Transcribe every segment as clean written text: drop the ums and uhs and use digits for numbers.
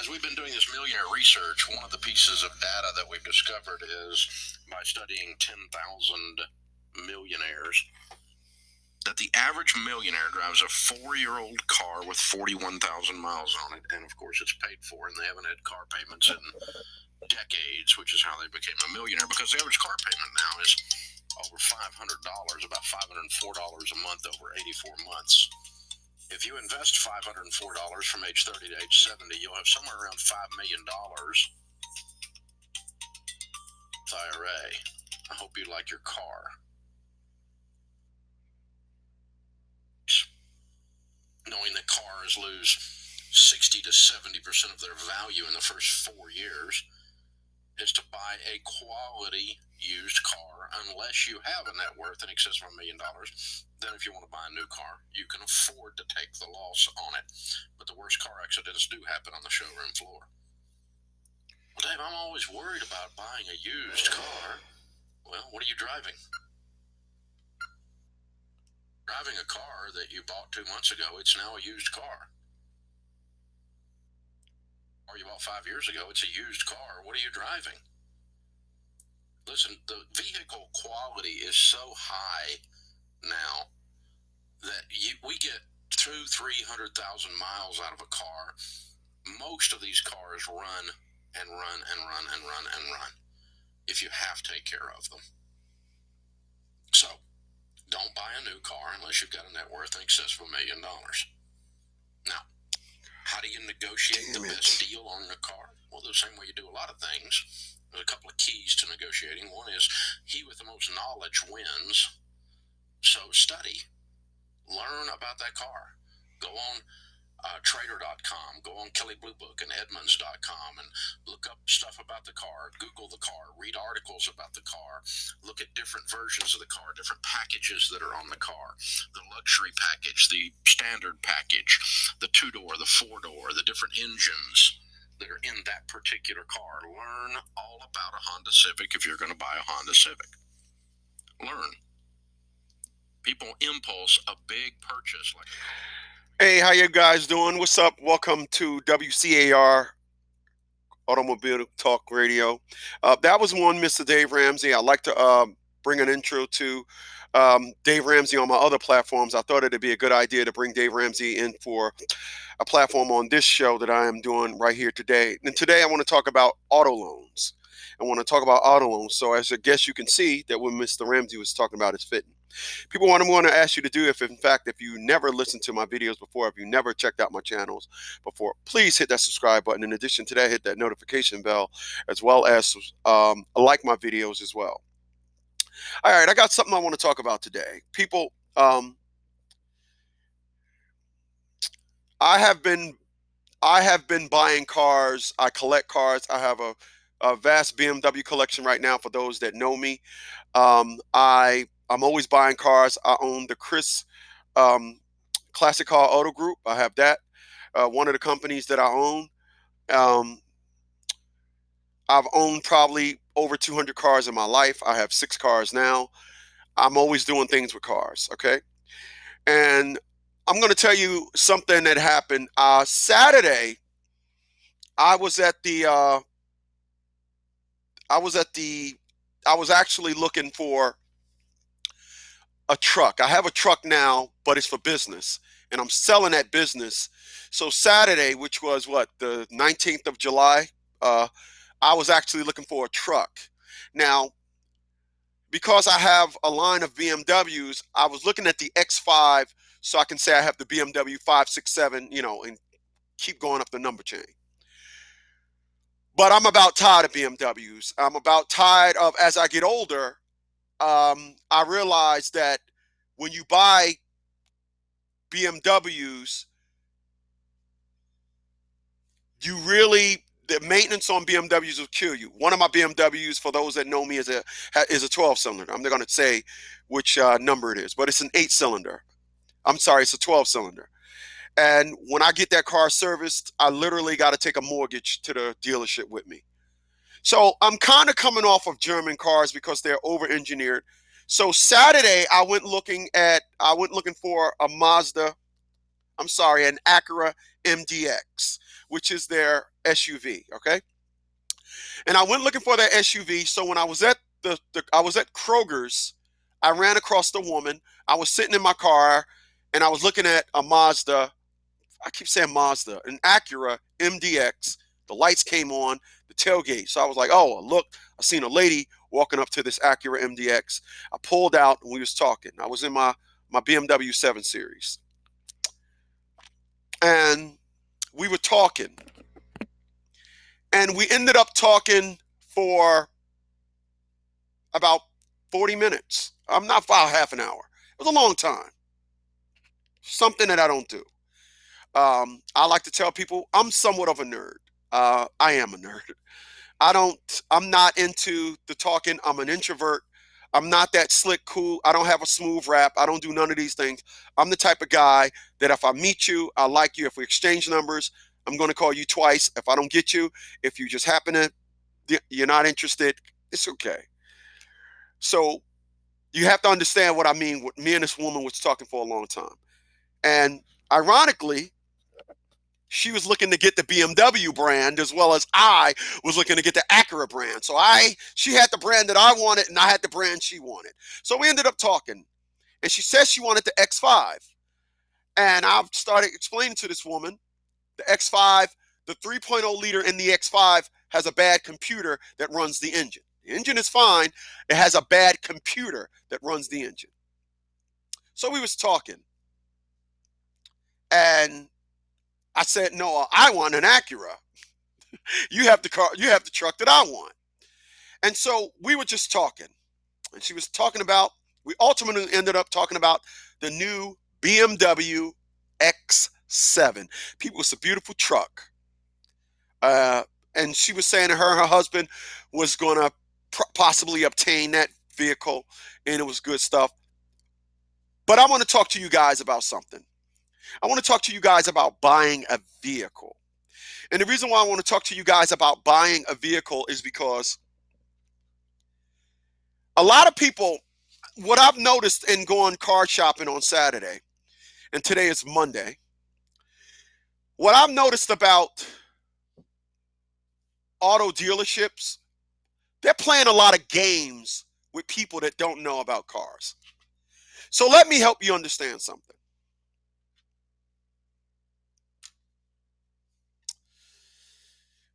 As we've been doing this Millionaire research, one of the pieces of data that we've discovered is by studying 10,000 millionaires that the average millionaire drives a 4-year-old car with 41,000 miles on it, and of course it's paid for, and they haven't had car payments in decades, which is how they became a millionaire, because the average car payment now is over $500, about $504 a month over 84 months. If you invest $504 from age 30 to age 70, you'll have somewhere around $5 million with IRA. I hope you like your car. Knowing that cars lose 60 to 70% of their value in the first 4 years is to buy a quality used car, unless you have a net worth in excess of $1 million. Then if you want to buy a new car, you can afford to take the loss on it. But the worst car accidents do happen on the showroom floor. Well, Dave, I'm always worried about buying a used car. Well, what are you driving? Driving a car that you bought 2 months ago, it's now a used car. Or you bought 5 years ago, it's a used car. What are you driving? Listen, the vehicle quality is so high now that we get 200,000-300,000 miles out of a car. Most of these cars run and run and run and run and run if you have to take care of them. So don't buy a new car unless you've got a net worth in excess of $1 million. Now, how do you negotiate the best deal on the car? Well, the same way you do a lot of things. There's a couple of keys to negotiating. One is he with the most knowledge wins. So study. Learn about that car. Go on Trader.com. Go on Kelley Blue Book and Edmunds.com and look up stuff about the car. Google the car. Read articles about the car. Look at different versions of the car, different packages that are on the car. The luxury package, the standard package, the 2-door, the 4-door, the different engines that are in that particular car. Learn all about a Honda Civic if you're going to buy a Honda Civic. Learn. People impulse a big purchase like. Hey, how you guys doing? What's up? Welcome to WCAR Automobile Talk Radio. That was one Mr. Dave Ramsey. I'd like to bring an intro to Dave Ramsey on my other platforms. I thought it'd be a good idea to bring Dave Ramsey in for a platform on this show that I am doing right here today. And today I want to talk about auto loans. So as I guess you can see that what Mr. Ramsey was talking about is fitting. People want to ask you to do, if you never listened to my videos before, if you never checked out my channels before, please hit that subscribe button. In addition to that, hit that notification bell, as well as like my videos as well. All right, I got something I want to talk about today. People, I have been buying cars. I collect cars. I have a vast BMW collection right now. For those that know me, I'm always buying cars. I own the Chris Classic Car Auto Group. I have that. One of the companies that I own. I've owned probably over 200 cars in my life. I have 6 cars now. I'm always doing things with cars, okay? And I'm going to tell you something that happened. Saturday, I was actually looking for a truck. I have a truck now, but it's for business, and I'm selling that business. So Saturday, which was the 19th of July, I was actually looking for a truck. Now, because I have a line of BMWs, I was looking at the X5, so I can say I have the BMW 567, and keep going up the number chain. But I'm about tired of BMWs. I'm about tired of, as I get older, I realized that when you buy BMWs, the maintenance on BMWs will kill you. One of my BMWs, for those that know me, is a 12-cylinder. I'm not going to say which number it is, but it's an 8-cylinder. I'm sorry, it's a 12-cylinder. And when I get that car serviced, I literally got to take a mortgage to the dealership with me. So I'm kind of coming off of German cars because they're over-engineered. So Saturday, I went looking for an Acura MDX. which is their SUV. Okay, and I went looking for that SUV. So when I was at I was at Kroger's, I ran across the woman. I was sitting in my car, and I was looking at a Mazda. I keep saying Mazda, an Acura MDX. The lights came on, the tailgate. So I was like, oh, look, I seen a lady walking up to this Acura MDX. I pulled out and we was talking. I was in my BMW 7 Series. And we were talking. And we ended up talking for about 40 minutes. I'm not about half an hour. It was a long time. Something that I don't do. I like to tell people I'm somewhat of a nerd. I am a nerd. I'm not into the talking. I'm an introvert. I'm not that slick, cool. I don't have a smooth rap. I don't do none of these things. I'm the type of guy that if I meet you, I like you. If we exchange numbers, I'm going to call you twice. If I don't get you, if you just happen to, you're not interested, it's okay. So you have to understand what I mean. What me and this woman was talking for a long time. And ironically, she was looking to get the BMW brand as well as I was looking to get the Acura brand. So she had the brand that I wanted and I had the brand she wanted. So we ended up talking and she said she wanted the X5. And I started explaining to this woman the X5, the 3.0 liter in the X5 has a bad computer that runs the engine. The engine is fine. It has a bad computer that runs the engine. So we was talking and I said, no, I want an Acura. You have the car, you have the truck that I want. And so we were just talking. And she was talking about, we ultimately ended up talking about the new BMW X7. People, it's a beautiful truck. And she was saying that her and her husband was going to possibly obtain that vehicle, and it was good stuff. But I want to talk to you guys about something. I want to talk to you guys about buying a vehicle. And the reason why I want to talk to you guys about buying a vehicle is because a lot of people, what I've noticed in going car shopping on Saturday, and today is Monday, what I've noticed about auto dealerships, they're playing a lot of games with people that don't know about cars. So let me help you understand something.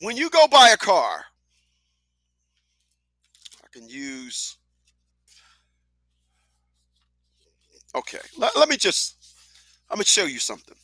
When you go buy a car, I can use, okay, let me just, I'm going to show you something.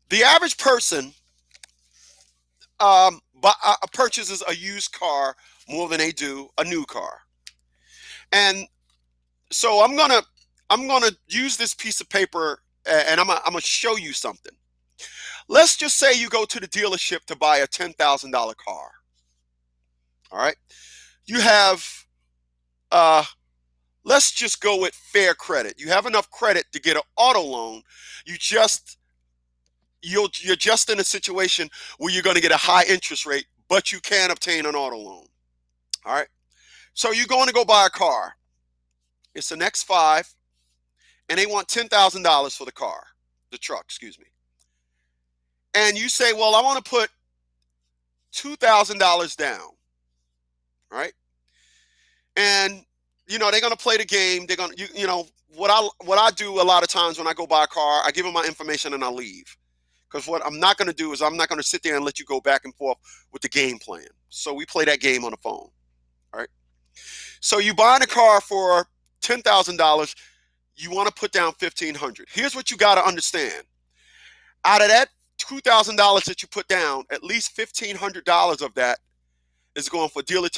The average person purchases a used car more than they do a new car. And so I'm gonna use this piece of paper and I'm gonna show you something. Let's just say you go to the dealership to buy a $10,000 car. All right, you have let's just go with fair credit. You have enough credit to get an auto loan. You're just in a situation where you're going to get a high interest rate, but you can obtain an auto loan. All right. So you're going to go buy a car. It's an X5, and they want $10,000 for the car, the truck, excuse me. And you say, well, I want to put $2,000 down. All right. And they're going to play the game. They're going to, what I do a lot of times when I go buy a car, I give them my information and I leave. Because what I'm not going to do is I'm not going to sit there and let you go back and forth with the game plan. So we play that game on the phone. All right. So you buying a car for $10,000, you want to put down $1,500. Here's what you got to understand. Out of that $2,000 that you put down, at least $1,500 of that is going for dealer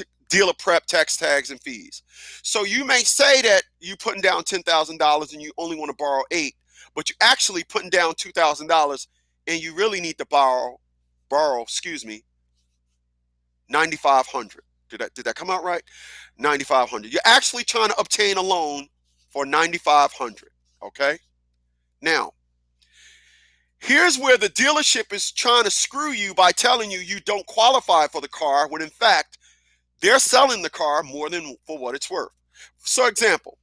prep, tax tags, and fees. So you may say that you're putting down $10,000 and you only want to borrow $8,000, but you're actually putting down $2,000 and you really need to borrow, $9,500. Did that come out right? $9,500. You're actually trying to obtain a loan for $9,500. Okay. Now, here's where the dealership is trying to screw you by telling you you don't qualify for the car when in fact they're selling the car more than for what it's worth. So, example,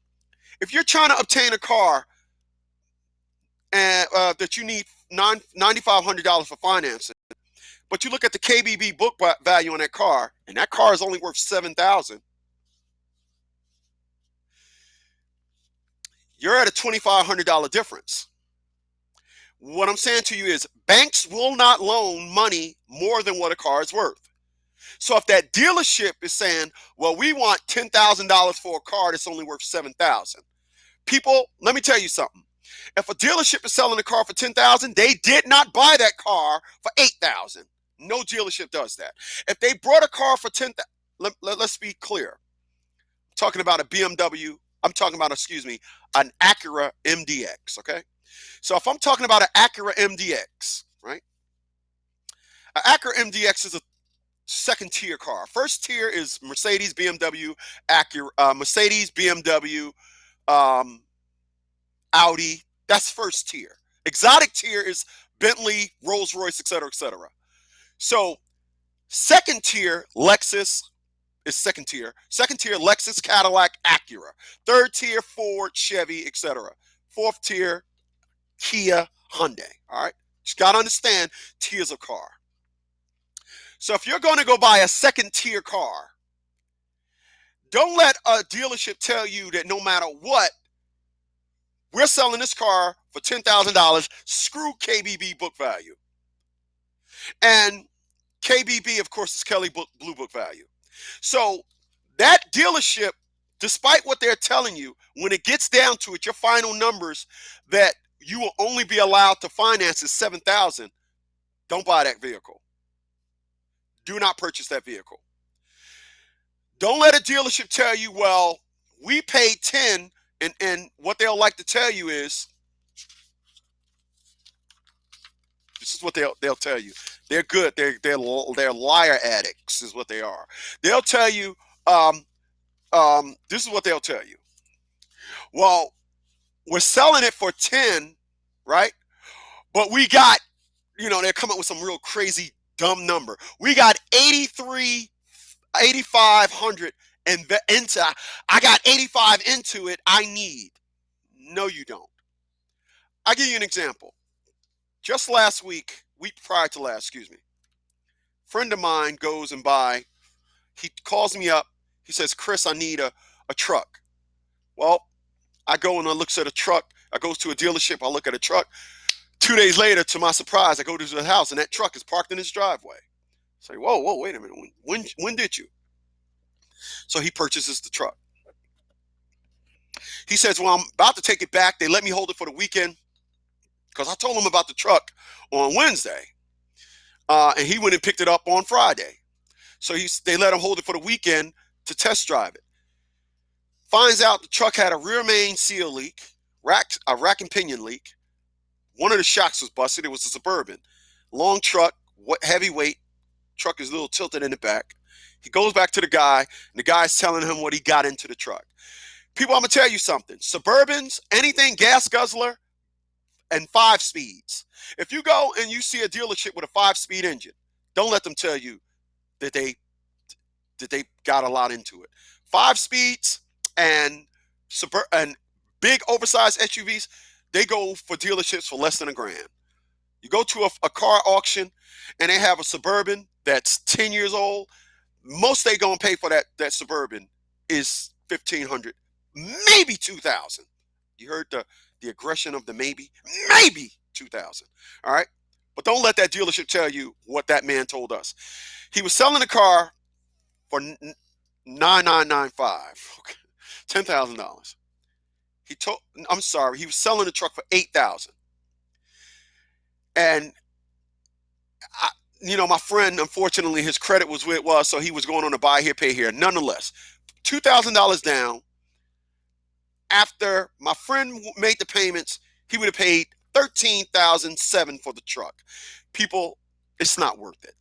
If you're trying to obtain a car and that you need $9,500 for financing, but you look at the KBB book value on that car, and that car is only worth $7,000, you're at a $2,500 difference. What I'm saying to you is banks will not loan money more than what a car is worth. So if that dealership is saying, well, we want $10,000 for a car that's only worth $7,000, people, let me tell you something. If a dealership is selling a car for $10,000, they did not buy that car for $8,000. No dealership does that. If they brought a car for $10,000, let's be clear. I'm talking about a BMW. I'm talking about, excuse me, an Acura MDX. Okay. So if I'm talking about an Acura MDX, right? An Acura MDX is a second tier car. First tier is Mercedes, BMW, Acura, Mercedes, BMW, Audi. That's first tier. Exotic tier is Bentley, Rolls Royce, etc., etc. So second tier, Lexus is second tier. Second tier, Lexus, Cadillac, Acura. Third tier, Ford, Chevy, etc. Fourth tier, Kia, Hyundai. All right. Just got to understand tiers of car. So if you're going to go buy a second tier car, don't let a dealership tell you that no matter what, we're selling this car for $10,000. Screw KBB book value. And KBB, of course, is Kelly Blue Book value. So that dealership, despite what they're telling you, when it gets down to it, your final numbers that you will only be allowed to finance is $7,000. Don't buy that vehicle. Do not purchase that vehicle. Don't let a dealership tell you, well, we paid 10, and what they'll like to tell you is, this is what they'll tell you. They're good. They're liar addicts is what they are. They'll tell you, this is what they'll tell you. Well, we're selling it for 10, right? But we got, they're coming up with some real crazy dumb number. We got 8,500 into. I got 85 into it. I need. No, you don't. I'll give you an example. Just last week prior to last, excuse me, friend of mine goes and he calls me up. He says, Chris, I need a truck. Well, I go and I look at a truck. I go to a dealership. I look at a truck. 2 days later, to my surprise, I go to his house and that truck is parked in his driveway. I say, whoa, wait a minute. When did you? So he purchases the truck. He says, well, I'm about to take it back. They let me hold it for the weekend because I told him about the truck on Wednesday. And he went and picked it up on Friday. So they let him hold it for the weekend to test drive it. Finds out the truck had a rear main seal leak, a rack and pinion leak. One of the shocks was busted. It was a Suburban. Long truck, heavy weight. Truck is a little tilted in the back. He goes back to the guy, and the guy's telling him what he got into the truck. People, I'm going to tell you something. Suburbans, anything gas guzzler, and 5 speeds. If you go and you see a dealership with a 5-speed engine, don't let them tell you that they got a lot into it. 5 speeds and big oversized SUVs, they go for dealerships for less than $1,000. You go to a car auction and they have a Suburban that's 10 years old. Most they gonna pay for that Suburban is $1,500, maybe $2,000. You heard the aggression of the maybe $2,000. All right, but don't let that dealership tell you what that man told us. He was selling the car for $9,995, okay, $10,000. He was selling the truck for $8,000. And my friend, unfortunately, his credit was where it was, so he was going on a buy here, pay here. Nonetheless, $2,000 down. After my friend made the payments, he would have paid $13,700 for the truck. People, it's not worth it.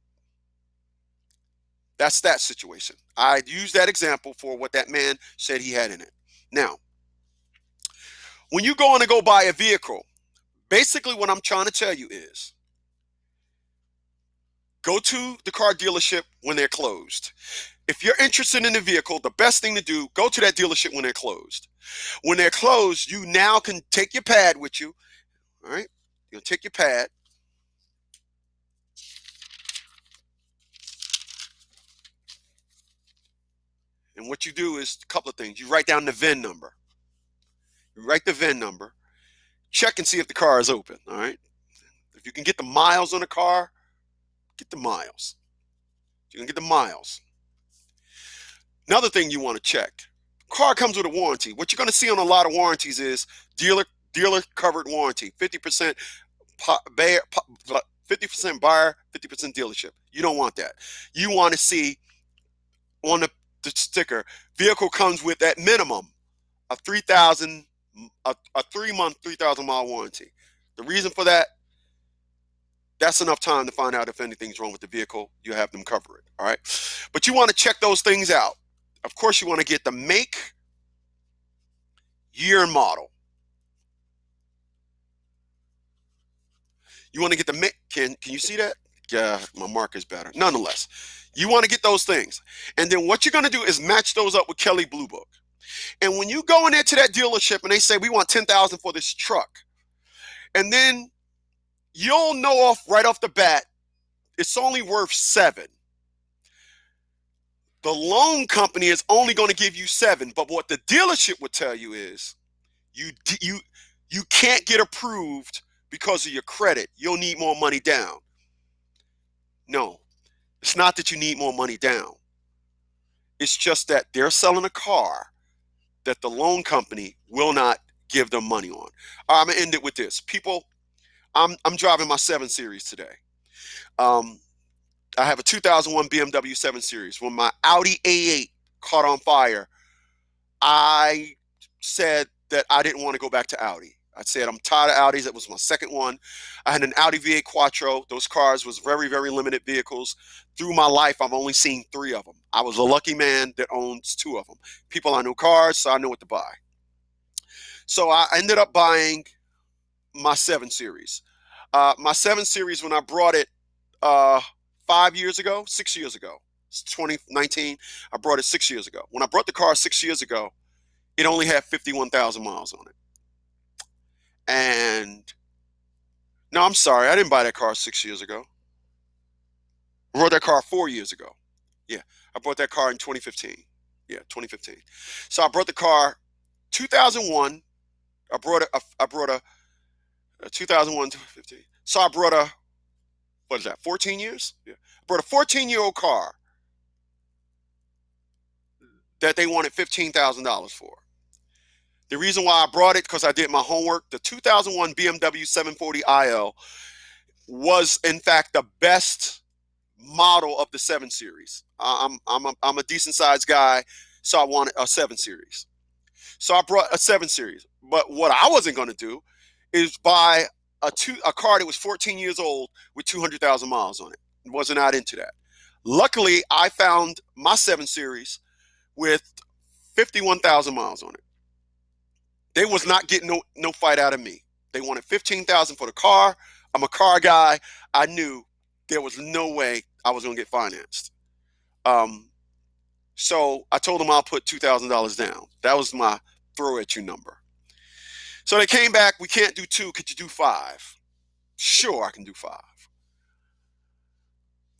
That's that situation. I used that example for what that man said he had in it. Now, when you go on to go buy a vehicle, basically what I'm trying to tell you is, go to the car dealership when they're closed. If you're interested in the vehicle, the best thing to do, go to that dealership when they're closed. When they're closed, you now can take your pad with you. All right, you'll take your pad, and what you do is a couple of things. You write down the VIN number. You write the VIN number. Check and see if the car is open. All right. If you can get the miles on the car, get the miles. You can get the miles. Another thing you want to check: car comes with a warranty. What you're going to see on a lot of warranties is dealer covered warranty, 50% buyer, 50% buyer, 50% dealership. You don't want that. You want to see on the sticker, vehicle comes with at minimum a 3,000 a 3-month 3,000 mile warranty. The reason for that, that's enough time to find out if anything's wrong with the vehicle. You have them cover it. All right. But you want to check those things out. Of course, you want to get the make, year, and model. You want to get the make. Can you see that? Yeah, my marker's better. Nonetheless, you want to get those things. And then what you're going to do is match those up with Kelley Blue Book. And when you go in there to that dealership and they say, we want 10,000 for this truck, and then you'll know right off the bat, it's only worth 7. The loan company is only going to give you 7, but what the dealership would tell you is you you can't get approved because of your credit. You'll need more money down. No, it's not that you need more money down. It's just that they're selling a car that the loan company will not give them money on. I'm gonna end it with this. People, I'm driving my 7 Series today. I have a 2001 BMW 7 Series. When my Audi A8 caught on fire, I said that I didn't want to go back to Audi. I said I'm tired of Audis. That was my second one. I had an Audi V8 Quattro. Those cars was very, very limited vehicles. Through my life, I've only seen 3 of them. I was a lucky man that owns 2 of them. People, I know cars, so I know what to buy. So I ended up buying my 7 Series. My 7 Series, when I brought it 5 years ago, 6 years ago, it's 2019. I brought it 6 years ago. When I brought the car 6 years ago, it only had 51,000 miles on it. And no, I'm sorry, I didn't buy that car 6 years ago. I bought that car 4 years ago. Yeah, I bought that car in 2015. Yeah, 2015. So I brought the car 2001. I brought a 2001 to 15. So I brought what is that, 14 years? Yeah. I brought a 14-year-old car that they wanted $15,000 for. The reason why I brought it, because I did my homework. The 2001 BMW 740 IL was, in fact, the best model of the 7 Series. I'm a decent sized guy, so I wanted a 7 Series. So I brought a 7 Series. But what I wasn't going to do is buy a car that was 14 years old with 200,000 miles on it. Wasn't out into that. Luckily, I found my 7 Series with 51,000 miles on it. They was not getting no fight out of me. They wanted 15,000 for the car. I'm a car guy. I knew there was no way I was going to get financed. So I told them I'll put $2,000 down. That was my throw at you number. So they came back. We can't do 2. Could you do 5? Sure, I can do 5.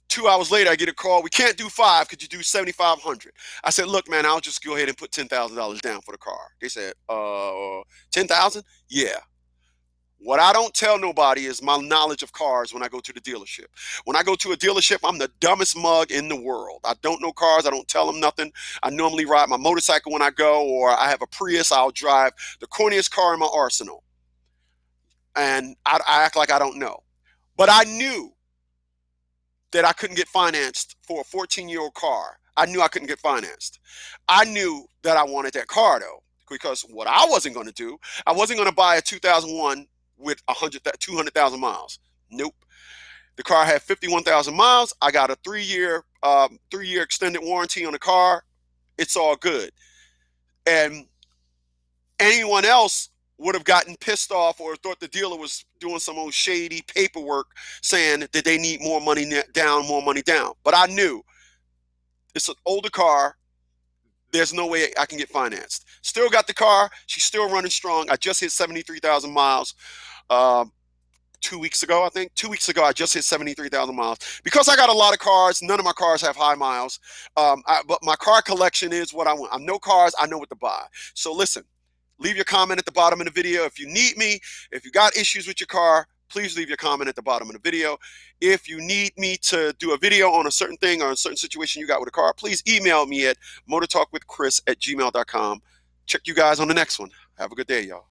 2 hours later, I get a call. We can't do 5. Could you do 7,500? I said, look, man, I'll just go ahead and put $10,000 down for the car. They said, 10,000? Yeah. What I don't tell nobody is my knowledge of cars when I go to the dealership. When I go to a dealership, I'm the dumbest mug in the world. I don't know cars. I don't tell them nothing. I normally ride my motorcycle when I go, or I have a Prius. I'll drive the corniest car in my arsenal. And I act like I don't know. But I knew that I couldn't get financed for a 14-year-old car. I knew I couldn't get financed. I knew that I wanted that car, though, because what I wasn't going to do, I wasn't going to buy a 2001 with 200,000 miles. Nope. The car had 51,000 miles. I got a 3-year extended warranty on the car. It's all good. And anyone else would have gotten pissed off or thought the dealer was doing some old shady paperwork saying that they need more money down. But I knew It's an older car. There's no way I can get financed. Still got the car. She's still running strong. I just hit 73,000 miles. 2 weeks ago, I think. 2 weeks ago, I just hit 73,000 miles. Because I got a lot of cars, none of my cars have high miles. But my car collection is what I want. I know cars, I know what to buy. So listen, leave your comment at the bottom of the video. If you need me, if you got issues with your car, please leave your comment at the bottom of the video. If you need me to do a video on a certain thing or a certain situation you got with a car, please email me at motortalkwithchris@gmail.com. Check you guys on the next one. Have a good day, y'all.